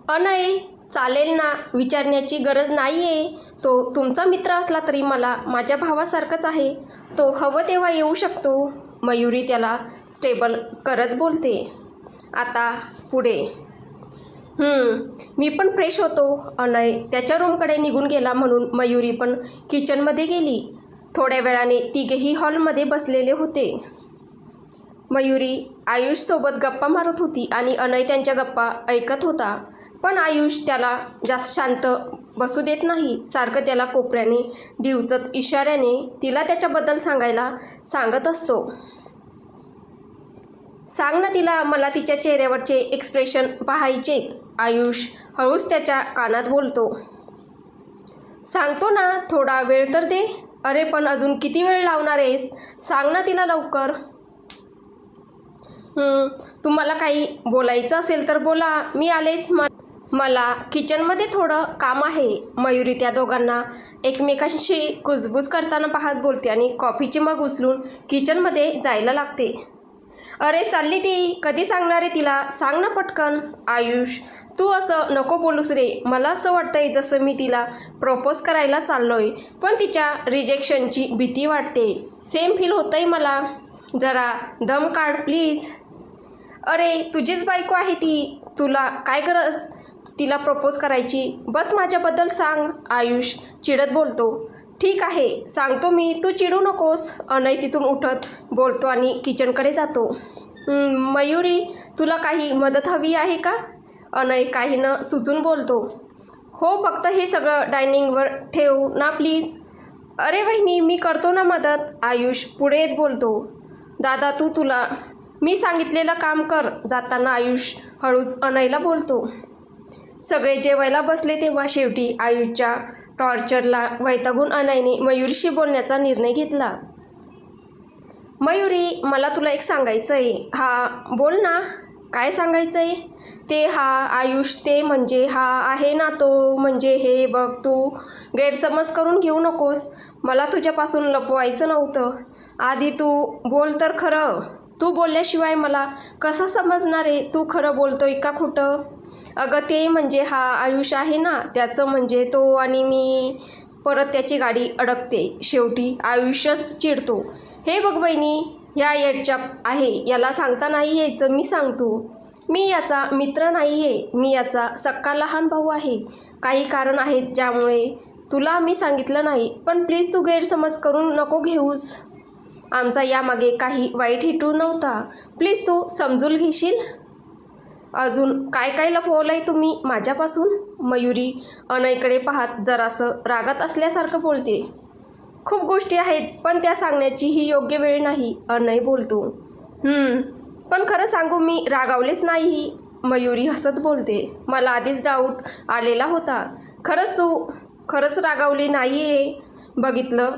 अनय, चालेल ना, विचारण्याची गरज नाही आहे. तो तुमचा मित्र असला तरी मला माझ्या भावासारखाच आहे. तो हवं तेव्हा येऊ शकतो. मयुरी त्याला स्टेबल करत बोलते. आता पुढे. मी पण फ्रेश होतो. अनय त्याच्या रूमकडे निघून गेला म्हणून मयुरी पण किचनमध्ये गेली. थोड्या वेळाने तिघेही हॉलमध्ये बसलेले होते. मयुरी आयुषसोबत गप्पा मारत होती आणि अनय त्यांच्या गप्पा ऐकत होता. पण आयुष त्याला जास्त शांत बसू देत नाही. सारखं त्याला कोपऱ्याने डिवचत इशाऱ्याने तिला त्याच्याबद्दल सांगायला सांगत असतो. सांग ना तिला, मला तिच्या चेहऱ्यावरचे एक्सप्रेशन पाहायचेत. आयुष हळूच त्याच्या कानात बोलतो. सांगतो ना, थोडा वेळ तर दे. अरे पण अजून किती वेळ लावणार आहेस? सांग ना तिला लवकर. तुम्हाला काही बोलायचं असेल तर बोला, मी आलेच. मला किचनमध्ये थोडं काम आहे. मयुरी त्या दोघांना एकमेकांशी कुजबूज करताना पाहत बोलते आणि कॉफीची मग उचलून किचनमध्ये जायला लागते. अरे चालली ती, कधी सांगणार आहे तिला? सांग ना पटकन. आयुष, तू असं नको बोलूस रे. मला असं वाटतंय जसं मी तिला प्रपोज करायला चाललोय, पण तिच्या रिजेक्शनची भीती वाटते. सेम फील होतंय मला. जरा दम काढ प्लीज. अरे तुझीच बायको आहे ती, तुला काय गरज तिला प्रपोज करायची? बस माझ्याबद्दल सांग. आयुष चिडत बोलतो. ठीक आहे, सांगतो मी, तू चिडू नकोस. अनय तिथून उठत बोलतो आणि किचनकडे जातो. मयुरी, तुला काही मदत हवी आहे का? अनय काही न सुचून बोलतो. हो, फक्त हे सगळं डायनिंगवर ठेव ना प्लीज. अरे वहिनी, मी करतो ना मदत. आयुष पुढे येत बोलतो. दादा, तुला मी सांगितलेलं काम कर. जाताना आयुष हळूच अनयला बोलतो. सगळे जेवायला बसले तेव्हा शेवटी आयुषच्या टॉर्चरला वैतागून अनयने मयुरीशी बोलण्याचा निर्णय घेतला. मयुरी, मला तुला एक सांगायचं आहे. हा, बोल ना, काय सांगायचं आहे? ते हा आयुष, ते म्हणजे हा आहे ना तो, म्हणजे हे बघ, तू गैरसमज करून घेऊ नकोस. मला तुझ्यापासून लपवायचं नव्हतं. आधी तू बोल तर खरं. तू बोलल्याशिवाय मला कसं समजणार आहे तू खरं बोलतोय का खोटं? अगं ते म्हणजे हा आयुष आहे ना, त्याचं म्हणजे तो आणि मी. परत त्याची गाडी अडकते. शेवटी आयुष्यच चिडतो. हे बघ बहिणी, ह्या येडचाप आहे, याला सांगता नाही यायचं. मी सांगतो, मी याचा मित्र नाही आहे, मी याचा सक्का लहान भाऊ आहे. काही कारण आहेत ज्यामुळे तुला मी सांगितलं नाही, पण प्लीज तू गैरसमज करून नको घेऊस. आमचा यामागे काही वाईट हेतू नव्हता. प्लीज तू समजून घेशील. अजून काय काय लपवलंय तुम्ही माझ्यापासून? मयुरी अनयकडे पाहत जरासं रागात असल्यासारखं बोलते. खूप गोष्टी आहेत, पण त्या सांगण्याची ही योग्य वेळ नाही. अनय बोलतो. पण खरं सांगू, मी रागावलेच नाही. मयुरी हसत बोलते. मला आधीच डाऊट आलेला होता. खरंच रागावली नाही आहे. बघितलं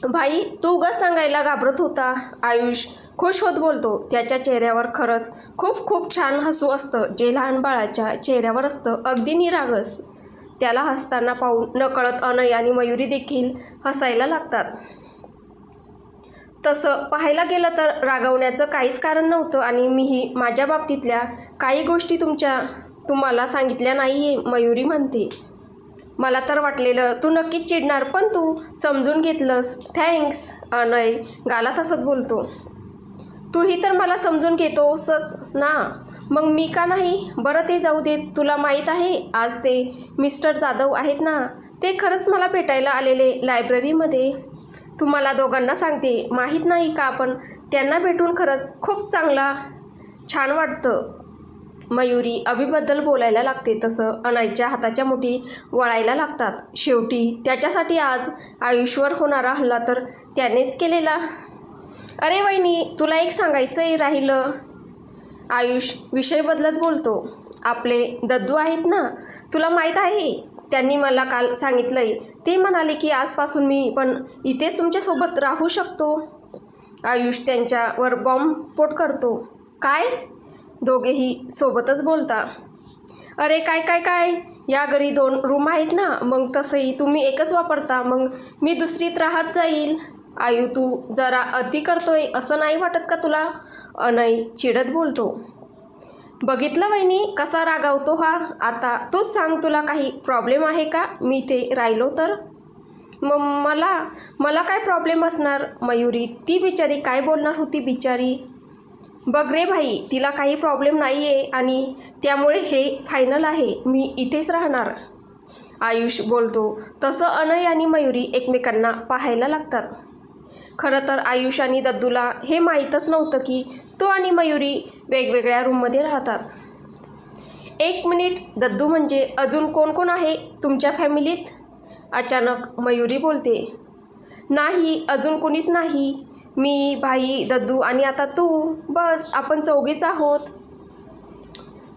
भाई, तू उगाच सांगायला घाबरत होता. आयुष खुश होत बोलतो. त्याच्या चेहऱ्यावर खरंच खूप खूप छान हसू असतं, जे लहान बाळाच्या चेहऱ्यावर असतं, अगदी निरागस. त्याला हसताना पाहून नकळत अनय आणि मयुरी देखील हसायला लागतात. तसं पाहायला गेलं तर रागवण्याचं काहीच कारण नव्हतं आणि मीही माझ्या बाबतीतल्या काही गोष्टी तुम्हाला सांगितल्या नाही आहे. मयुरी म्हणते. मला तर वाटलेलं तू नक्कीच चिडणार, पण तू समजून घेतलंस. थँक्स. अनय गालात हसत बोलतो. तूही तर मला समजून घेतोसच ना, मग मी का नाही? बरं ते जाऊ देत. तुला माहीत आहे, आज ते मिस्टर जाधव आहेत ना, ते खरंच मला भेटायला आलेले लायब्ररीमध्ये. तुम्हाला दोघांना सांगते, माहीत नाही का, पण त्यांना भेटून खरंच खूप छान वाटतं. मयुरी अभिबद्दल बोलायला लागते तसं अनयच्या हाताच्या मुठी वळायला लागतात. शेवटी त्याच्यासाठी आज आयुषवर होणारा हल्ला तर त्यानेच केलेला. अरे वहिनी, तुला एक सांगायचं राहिलं. आयुष विषय बदलत बोलतो. आपले दद्दू आहेत ना, तुला माहीत आहे, त्यांनी मला काल सांगितलंय. ते म्हणाले की आजपासून मी पण इथेच तुमच्यासोबत राहू शकतो. आयुष त्यांच्यावर बॉम्बस्फोट करतो. काय? दोघेही सोबतच बोलता. अरे काय, या घरी 2 रूम आहेत ना, मग तसंही तुम्ही एकच वापरता, मग मी दुसरीत राहत जाईल. आयु, तू जरा अति करतोय, असं नाही वाटत का तुला? अनय चिडत बोलतो. बघितलं वहिनी कसा रागावतो हा. आता तूच सांग, तुला काही प्रॉब्लेम आहे का मी ते राहिलो तर? मला मला काय प्रॉब्लेम असणार मयुरी? ती बिचारी काय बोलणार होती बिचारी. बघ रे भाई, तिला काही प्रॉब्लेम नाही आहे आणि त्यामुळे हे फायनल आहे, मी इथेच राहणार. आयुष बोलतो. तसं अनय आणि मयुरी एकमेकांना पाहायला लागतात. खरं तर आयुष आणि दद्दूला हे माहीतच नव्हतं की तो आणि मयुरी वेगवेगळ्या रूममध्ये राहतात. 1 मिनिट दद्दू, म्हणजे अजून कोण कोण आहे तुमच्या फॅमिलीत? अचानक मयुरी बोलते. नाही, अजून कोणीच नाही. मी, भाई, दद्दू आणि आता तू. बस आपण चौघीच आहोत.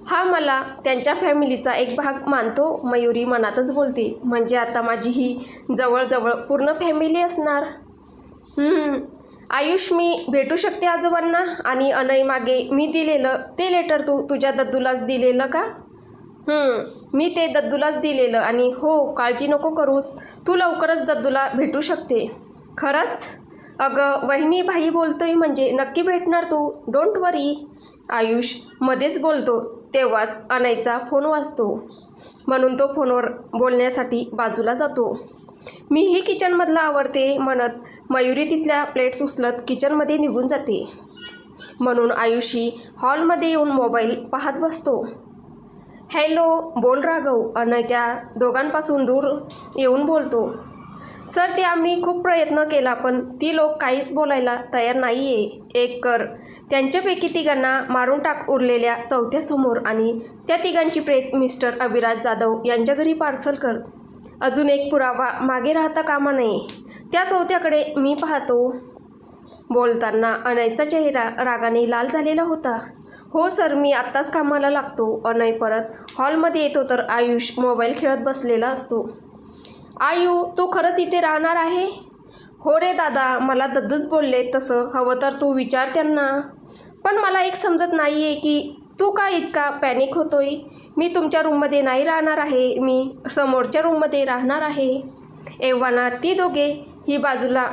हा मला त्यांच्या फॅमिलीचा एक भाग मानतो, मयुरी मनातच बोलते. म्हणजे आता माझी ही जवळजवळ पूर्ण फॅमिली असणार. आयुष, मी भेटू शकते आजोबांना? आणि अनय, मागे मी दिलेलं ते लेटर तू तुझ्या दद्दूलाच दिलेलं का? मी ते दद्दूलाच दिलेलं. आणि हो, काळजी नको करूस, तू लवकरच दद्दूला भेटू शकते. खरंच? अगं वहिनी, भाई बोलतोय म्हणजे नक्की भेटणार तू, डोंट वरी. आयुष मध्येच बोलतो. तेव्हाच अनयचा फोन वाजतो, म्हणून तो फोनवर बोलण्यासाठी बाजूला जातो. मीही किचनमधलं आवरते म्हणत मयुरी तिथल्या प्लेट्स उचलत किचनमध्ये निघून जाते. म्हणून आयुषी हॉलमध्ये येऊन मोबाईल पाहत बसतो. हॅलो, बोल राघव. अनय त्या दोघांपासून दूर येऊन बोलतो. सर, ते आम्ही खूप प्रयत्न केला पण ती लोक काहीच बोलायला तयार नाही आहे. एक कर, त्यांच्यापैकी तिघांना मारून टाक उरलेल्या चौथ्यासमोर आणि त्या तिघांची प्रेत मिस्टर अविराज जाधव यांच्या घरी पार्सल कर. अजून एक पुरावा मागे राहता कामा नये. त्या चौथ्याकडे मी पाहतो. बोलताना अनयचा चेहरा रागाने लाल झालेला होता. हो सर, मी आत्ताच कामाला लागतो. अनय परत हॉलमध्ये येतो तर आयुष मोबाईल खेळत बसलेला असतो. आयू, तू खरंच इथे राहणार आहे? हो रे दादा, मला दद्दूच बोलले तसं. हवं तर तू विचार त्यांना. पण मला एक समजत नाही आहे की तू का इतका पॅनिक होतोय. मी तुमच्या रूममध्ये नाही राहणार आहे, मी समोरच्या रूममध्ये राहणार आहे. एव्हाना ती दोघे ही बाजूला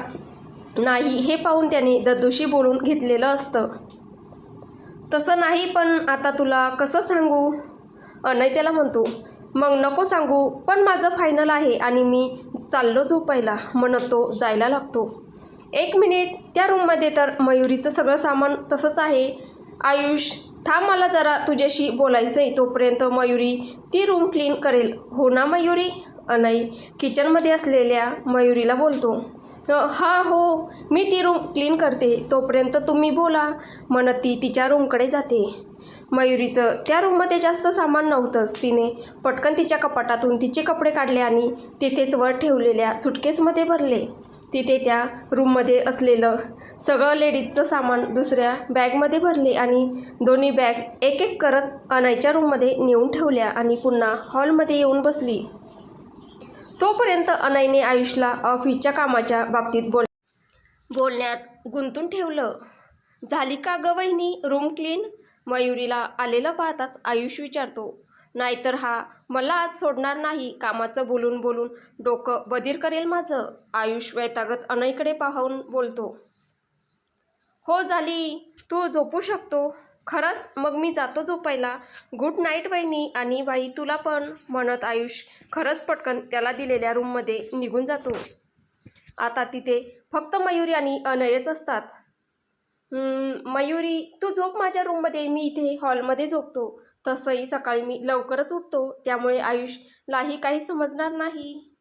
नाही हे पाहून त्याने दद्दूशी बोलून घेतलेलं असतं. तसं नाही, पण आता तुला कसं सांगू? अनय त्याला म्हणतो. मग नको सांगू, पण माझं फायनल आहे आणि मी चाललो झोपायला, म्हणत तो जायला लागतो. 1 मिनिट, त्या रूममध्ये तर मयुरीचं सगळं सामान तसंच आहे. आयुष, थांब, मला जरा तुझ्याशी बोलायचं आहे. तोपर्यंत मयुरी ती रूम क्लीन करेल, हो ना मयुरी? अनय किचनमध्ये असलेल्या मयुरीला बोलतो. हां हो, मी ती रूम क्लीन करते, तोपर्यंत तुम्ही बोला, म्हणत ती तिच्या रूमकडे जाते. मयुरीचं त्या रूममध्ये जास्त सामान नव्हतंच. तिने पटकन तिच्या कपाटातून तिचे कपडे काढले आणि तिथेच वर ठेवलेल्या सुटकेसमध्ये भरले. तिथे त्या रूममध्ये असलेलं सगळं लेडीजचं सामान दुसऱ्या बॅगमध्ये भरले आणि दोन्ही बॅग एक एक करत अनयच्या रूममध्ये नेऊन ठेवल्या आणि पुन्हा हॉलमध्ये येऊन बसली. तोपर्यंत अनयने आयुषला ऑफिसच्या कामाच्या बाबतीत बोलण्यात गुंतून ठेवलं. झाली का गं वहिनी रूम क्लीन? मयुरीला आलेलं पाहताच आयुष विचारतो. नाहीतर हा मला आज सोडणार नाही, कामाचं बोलून बोलून डोकं बधीर करेल माझं. आयुष वैतागत अनयकडे पाहून बोलतो. हो झाली, तू झोपू शकतो. खरंच? मग मी जातो झोपायला. गुड नाईट वहिनी, आणि बाई तुला पण, म्हणत आयुष खरंच पटकन त्याला दिलेल्या रूममध्ये निघून जातो. आता तिथे फक्त मयुरी आणि अनयच असतात. मयुरी, तू झोप माझ्या रूममध्ये, मी इथे हॉलमध्ये झोपतो. तसंही सकाळी मी लवकरच उठतो, त्यामुळे आयुषलाही काही समजणार नाही.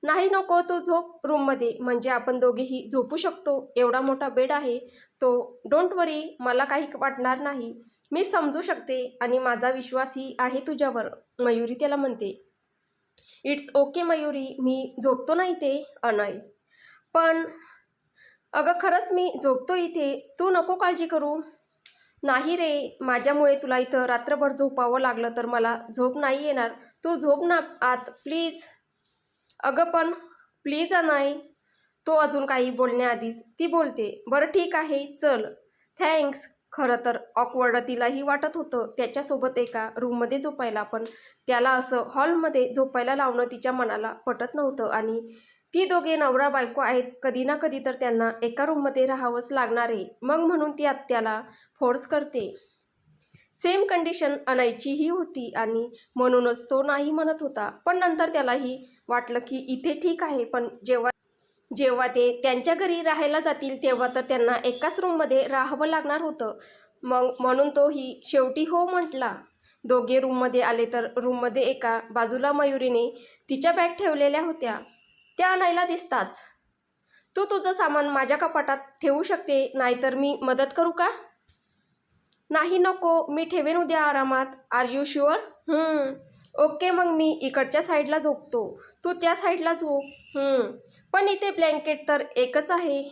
नाही नको, तू झोप रूममध्ये, म्हणजे आपण दोघेही झोपू शकतो. एवढा मोठा बेड आहे तो. डोंट वरी, मला काही वाटणार नाही, मी समजू शकते आणि माझा विश्वासही आहे तुझ्यावर, मयुरी त्याला म्हणते. इट्स ओके मयुरी, मी झोपतो नाही ते. अनय, पण अगं खरंच मी झोपतो इथे, तू नको काळजी करू. नाही रे, माझ्यामुळे तुला इथं रात्रभर झोपावं लागलं तर मला झोप नाही येणार. तू झोप ना आत प्लीज. अगं पण प्लीज अनय. तो अजून काही बोलण्याआधीच ती बोलते. बरं ठीक आहे, चल, थँक्स. खरं तर ऑकवर्ड तिलाही वाटत होतं त्याच्यासोबत एका रूममध्ये झोपायला, पण त्याला असं हॉलमध्ये झोपायला लावणं तिच्या मनाला पटत नव्हतं. आणि ती दोघे नवरा बायको आहेत, कधी ना कधी तर त्यांना एका रूममध्ये राहावंच लागणार आहे. मग म्हणून ती त्याला फोर्स करते. सेम कंडिशन अनयचीही होती आणि म्हणूनच तो नाही म्हणत होता. पण नंतर त्यालाही वाटलं की इथे ठीक आहे, पण जेव्हा जेव्हा ते त्यांच्या घरी राहायला जातील तेव्हा तर त्यांना एकाच रूममध्ये राहावं लागणार होतं. मग म्हणून तोही शेवटी हो म्हटला. दोघे रूममध्ये आले तर रूममध्ये एका बाजूला मयुरीने तिच्या बॅग ठेवलेल्या होत्या. त्या आणायला दिसताच, तू तुझं सामान माझ्या कपाटात ठेवू शकते, नाहीतर मी मदत करू का? नाही नको, मी ठेवेन उद्या आरामात. R you sure? ओके, मग मी इकडच्या साईडला झोपतो, तू त्या साईडला झोप. पण इथे ब्लँकेट तर एकच आहे.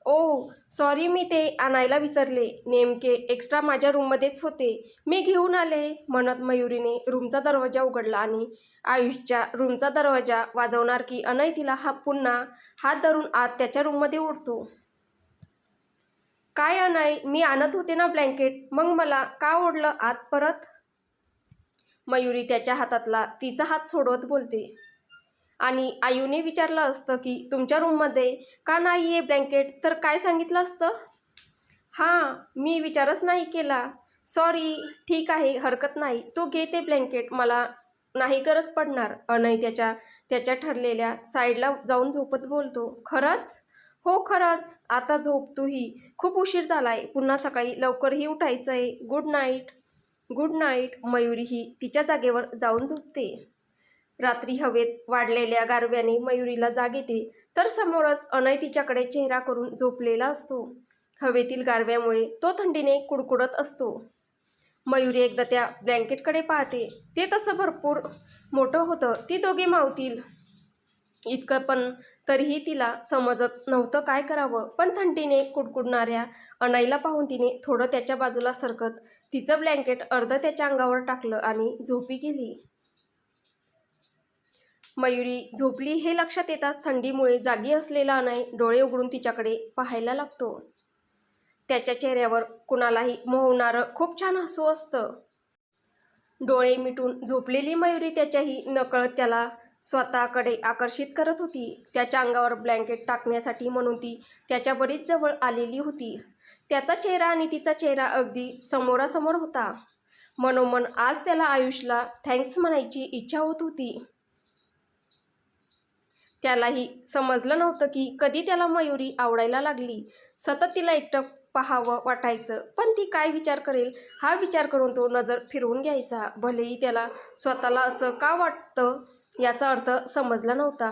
ओ सॉरी, मी ते आणायला विसरले. नेमके एक्स्ट्रा माझ्या रूममध्येच होते, मी घेऊन आले, म्हणत मयुरीने रूमचा दरवाजा उघडला आणि आयुषच्या रूमचा दरवाजा वाजवणार की अनय तिला पुन्हा हात धरून आत त्याच्या रूममध्ये ओढतो. काय अनय, मी आणत होते ना ब्लँकेट, मग मला का ओढलं आत परत? मयुरी त्याच्या हातातला तिचा हात सोडवत बोलते. आणि आयूने विचारलं असतं की तुमच्या रूममध्ये का नाही आहे ब्लँकेट, तर काय सांगितलं असतं? हां, मी विचारच नाही केला. सॉरी. ठीक आहे, हरकत नाही, तू घे ते ब्लँकेट, मला नाही गरज पडणार. अनय त्याच्या ठरलेल्या साईडला जाऊन झोपत बोलतो. खरंच? हो खरंच. आता झोप तूही, खूप उशीर झालाय, पुन्हा सकाळी लवकरही उठायचं आहे. Good night. Good night. मयुरीही तिच्या जागेवर जाऊन झोपते. रात्री हवेत वाढलेल्या गारव्याने मयुरीला जाग येते तर समोरच अनय तिच्याकडे चेहरा करून झोपलेला असतो. हवेतील गारव्यामुळे तो थंडीने कुडकुडत असतो. मयुरी एकदा त्या ब्लँकेटकडे पाहते. ते तसं भरपूर मोठं होतं. ती दोघे मावतील इतकं, पण तरीही तिला समजत नव्हतं काय करावं. पण थंडीने कुडकुडणाऱ्या अनयला पाहून तिने थोडं त्याच्या बाजूला सरकत तिचं ब्लँकेट अर्धं त्याच्या अंगावर टाकलं आणि झोपी गेली. मयुरी झोपली हे लक्षात येताच थंडीमुळे जागी असलेला अनय डोळे उघडून तिच्याकडे पाहायला लागतो. त्याच्या चेहऱ्यावर कुणालाही मोहणारं खूप छान हसू असतं. डोळे मिटून झोपलेली मयुरी त्याच्याही नकळत त्याला स्वतःकडे आकर्षित करत होती. त्याच्या अंगावर ब्लँकेट टाकण्यासाठी म्हणून ती त्याच्या बरीच जवळ आलेली होती. त्याचा चेहरा आणि तिचा चेहरा अगदी समोरासमोर होता. मनोमन आज त्याला आयुषला थँक्स म्हणायची इच्छा होत होती. त्यालाही समजलं नव्हतं की कधी त्याला मयुरी आवडायला लागली. सतत तिला एकटं पाहावं वाटायचं, पण ती काय विचार करेल हा विचार करून तो नजर फिरवून घ्यायचा. भलेही त्याला स्वतःला असं का वाटतं याचा अर्थ समजला नव्हता,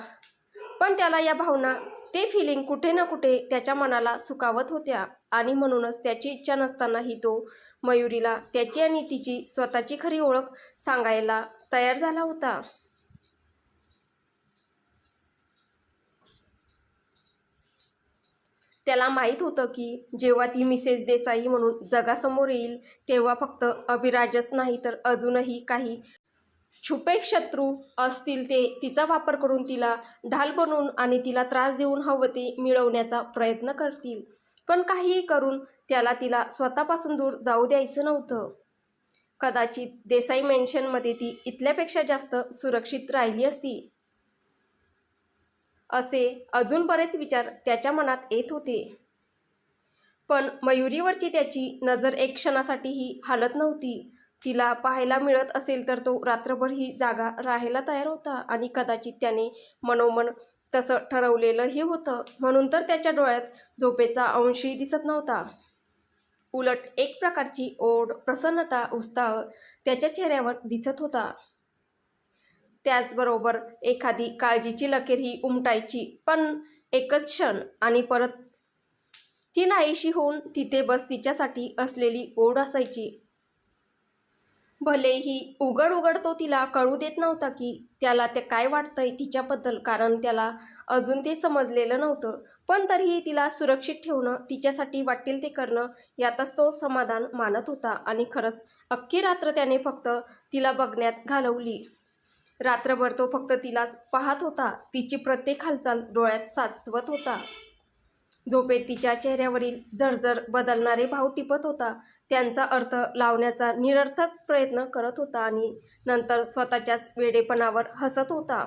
पण त्याला या भावना, ते फिलिंग कुठे ना कुठे त्याच्या मनाला सुकावत होत्या. आणि म्हणूनच त्याची इच्छा नसतानाही तो मयुरीला त्याची आणि तिची स्वतःची खरी ओळख सांगायला तयार झाला होता. त्याला माहीत होतं की जेव्हा ती मिसेस देसाई म्हणून जगासमोर येईल तेव्हा फक्त अभिराजच नाही तर अजूनही काही छुपे शत्रू असतील, ते तिचा वापर करून तिला ढाल बनवून आणि तिला त्रास देऊन हवं ते मिळवण्याचा प्रयत्न करतील. पण काहीही करून त्याला तिला स्वतःपासून दूर जाऊ द्यायचं नव्हतं. कदाचित देसाई मेन्शनमध्ये ती इथल्यापेक्षा जास्त सुरक्षित राहिली असती, असे अजून बरेच विचार त्याच्या मनात येत होते. पण मयुरीवरची त्याची नजर एक क्षणासाठीही हालत नव्हती. तिला पाहायला मिळत असेल तर तो रात्रभरही जागा राहायला तयार होता आणि कदाचित त्याने मनोमन तसं ठरवलेलंही होतं. म्हणून तर त्याच्या डोळ्यात झोपेचा अंशही दिसत नव्हता. उलट एक प्रकारची ओढ, प्रसन्नता, उत्साह त्याच्या चेहऱ्यावर दिसत होता. त्याचबरोबर एखादी काळजीची लकीरही उमटायची, पण एकच क्षण आणि परत ती नाहीशी होऊन तिथे बस तिच्यासाठी असलेली ओढ असायची. भलेही उघड उघड तो तिला कळू देत नव्हता की त्याला ते काय वाटतंय तिच्याबद्दल, कारण त्याला अजून ते समजलेलं नव्हतं. पण तरीही तिला सुरक्षित ठेवणं, तिच्यासाठी वाटेल ते करणं यातच तो समाधान मानत होता. आणि खरंच अख्खी रात्र त्याने फक्त तिला बघण्यात घालवली. रात्रभर तो फक्त तिलाच पाहत होता, तिची प्रत्येक हालचाल डोळ्यात साचवत होता. झोपेत तिच्या चेहऱ्यावरील झरझर बदलणारे भाव टिपत होता, त्यांचा अर्थ लावण्याचा निरर्थक प्रयत्न करत होता आणि नंतर स्वतःच्याच वेडेपणावर हसत होता.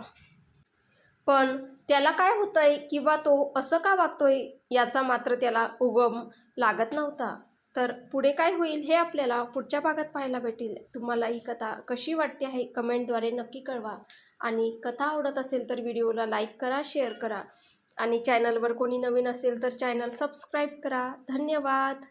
पण त्याला काय होतंय किंवा तो असं का वागतोय याचा मात्र त्याला उगम लागत नव्हता. तर पुढे काय होईल हे आपल्याला पुढच्या भागात पाहायला भेटेल. तुम्हाला ही कथा कशी वाटते आहे कमेंटद्वारे नक्की कळवा. आणि कथा आवडत असेल तर व्हिडिओला लाईक करा, शेअर करा. आणि चॅनलवर कोणी नवीन असेल तर चॅनल सबस्क्राईब करा. धन्यवाद.